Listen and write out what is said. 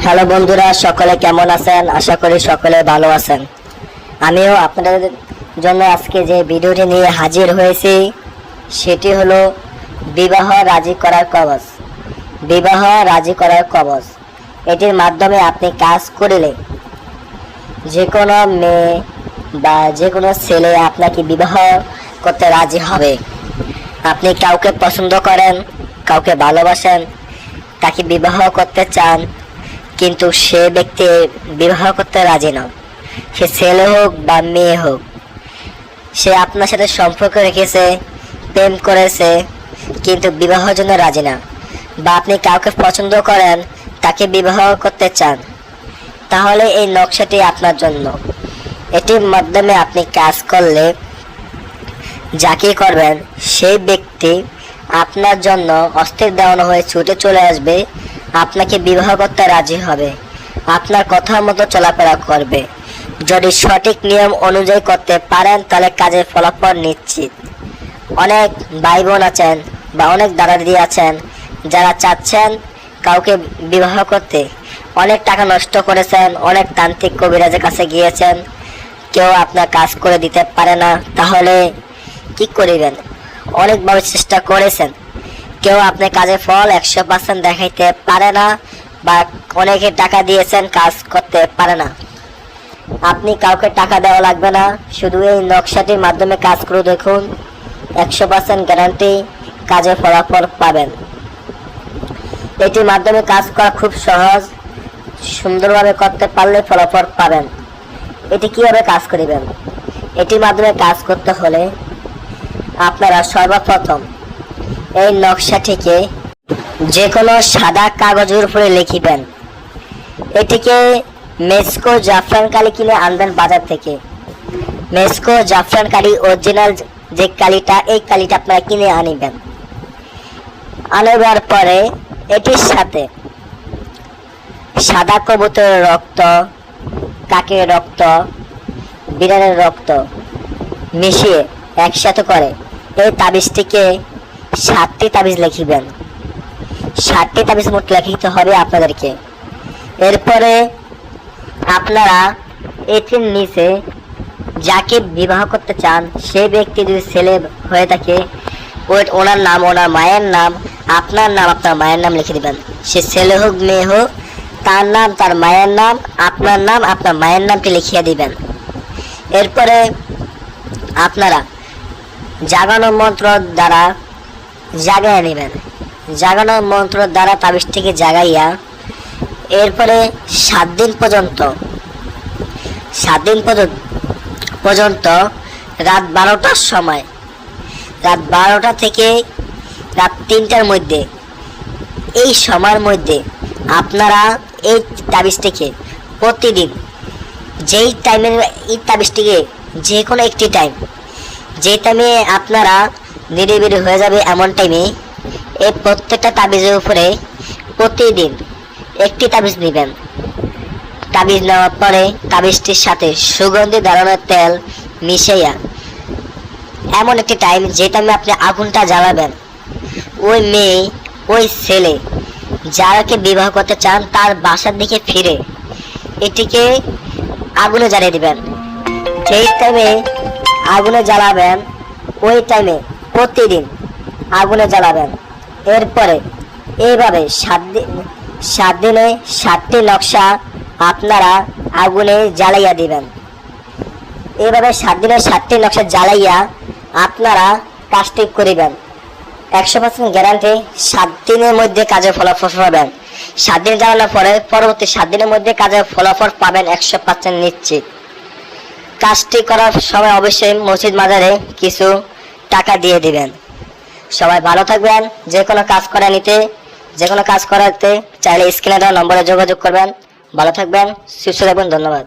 Hello বন্ধুরা, সকলে কেমন আছেন? আশা করি সকলে ভালো আছেন। আমিও আপনাদের জন্য আজকে যে ভিডিওটি নিয়ে হাজির হয়েছি সেটি হলো বিবাহ রাজি করার কবজ। বিবাহ রাজি করার কবজ এটির মাধ্যমে আপনি কাজ করলে যে কোনো মেয়ে বা যে কোনো ছেলে আপনাকে বিবাহ করতে রাজি হবে। আপনি কাউকে পছন্দ করেন, কাউকে ভালোবাসেন, তাকে বিবাহ করতে চান, কিন্তু সে ব্যক্তি বিবাহ করতে রাজি নয়। সে ছেলে হোক বা মেয়ে হোক, সে আপনার সাথে সম্পর্ক রেখেছে, প্রেম করেছে, কিন্তু বিবাহের জন্য রাজি না। বা আপনি কাউকে পছন্দ করেন, তাকে বিবাহ করতে চান, তাহলে এই নকশাটি আপনার জন্য। এটির মাধ্যমে আপনি কাজ করলে যাকে করবেন সেই ব্যক্তি আপনার জন্য অস্থির দেওয়ানো হয়ে ছুটে চলে আসবে, আপনাকে বিবাহ করতে রাজি হবে, আপনার কথা মতো চলাফেরা করবে। যদি সঠিক নিয়ম অনুযায়ী করতে পারেন তাহলে কাজের ফলাফল নিশ্চিত। অনেক ভাই বোন আছেন বা অনেক দাদা দিদি আছেন যারা চাচ্ছেন কাউকে বিবাহ করতে, অনেক টাকা নষ্ট করেছেন, অনেক তান্ত্রিক কবিরাজের কাছে গিয়েছেন, কেউ আপনার কাজ করে দিতে পারে না। তাহলে কি করিবেন? অনেকভাবে চেষ্টা করেছেন, কেউ আপনার কাজের ফল 100% দেখাইতে পারে না, বা অনেকে টাকা দিয়েছেন কাজ করতে পারে না। আপনি কাউকে টাকা দেওয়া লাগবে না, শুধু এই নকশাটির মাধ্যমে কাজ করে দেখুন, 100% গ্যারান্টি কাজের ফলাফল পাবেন। এটির মাধ্যমে কাজ করা খুব সহজ, সুন্দরভাবে করতে পারলে ফলাফল পাবেন। এটি কিভাবে কাজ করিবেন? এটির মাধ্যমে কাজ করতে হলে আপনারা সর্বপ্রথম এই নকশাটিকে যে কোনো সাদা কাগজের উপরে লিখিবেন। এটিকে মেসকো জাফরান কালি কিনে আনবেন বাজার থেকে। মেসকো জাফরান কালি অরিজিনাল যে কালিটা, এই কালিটা আপনারা কিনে আনিবেন। আনবার পরে এটির সাথে সাদা কবুতরের রক্ত, কাকের রক্ত, বিড়ালের রক্ত মিশিয়ে একসাথে করে এই তাবিজটিকে 7টি তাবিজ লিখিবেন। 7টি তাবিজ মোট লিখিতে হবে আপনাদেরকে। এরপরে আপনারা এটির নিচে যাকে বিবাহ করতে চান সে ব্যক্তি যদি ছেলে হয়ে থাকে, ওনার নাম, ওনার মায়ের নাম, আপনার নাম, আপনার মায়ের নাম লিখে দিবেন। সে ছেলে হোক মেয়ে হোক, তার নাম, তার মায়ের নাম, আপনার নাম, আপনার মায়ের নামটি লিখিয়ে দিবেন। এরপরে আপনারা জাগানো মন্ত্র দ্বারা জাগাইয়া নেবেন। জাগানো মন্ত্র দ্বারা তাবিজটিকে জাগাইয়া এরপরে 7 দিন পর্যন্ত রাত 12টার সময়, রাত 12টা থেকে রাত 3টার মধ্যে, এই সময়ের মধ্যে আপনারা এই তাবিজটিকে প্রতিদিন যেই টাইমে, এই তাবিজটিকে যে কোনো একটি টাইম, যে টাইমে আপনারা নিরিবিলি হয়ে যাবে এমন টাইমে এই প্রত্যেকটা তাবিজের উপরে প্রতিদিন একটি তাবিজ নেবেন। তাবিজ নেওয়ার পরে তাবিজটির সাথে সুগন্ধি ধরনের তেল মিশাইয়া এমন একটি টাইম, যে টাইমে আপনি আগুনটা জ্বালাবেন, ওই মেয়ে, ওই ছেলে যারাকে বিবাহ করতে চান তার বাসার দিকে ফিরে এটিকে আগুনে জ্বালিয়ে দিবেন। যেই টাইমে আগুনে জ্বালাবেন ওই টাইমে প্রতিদিন আগুনে জ্বালাবেন। এরপরে এইভাবে 7 দিনে 7টি নকশা আপনারা আগুনে জ্বালাইয়া দিবেন। এইভাবে 7 দিনে 7টি নকশা জ্বালাইয়া আপনারা কাজটি করিবেন। 100% গ্যারান্টি 7 দিনের মধ্যে কাজের ফলাফল পাবেন। 7 দিন জ্বালানোর পরে পরবর্তী 7 দিনের মধ্যে কাজের ফলাফল পাবেন 100% নিশ্চিত। কাজটি করার সময় অবশ্যই মসজিদ মাজারে কিছু টাকা দিয়ে দিবেন। সবাই ভালো থাকবেন। যে কোনো কাজ করাতে চাইলে স্ক্রিনে দেওয়া নম্বরে যোগাযোগ করবেন। ভালো থাকবেন, সুস্থ থাকবেন। ধন্যবাদ।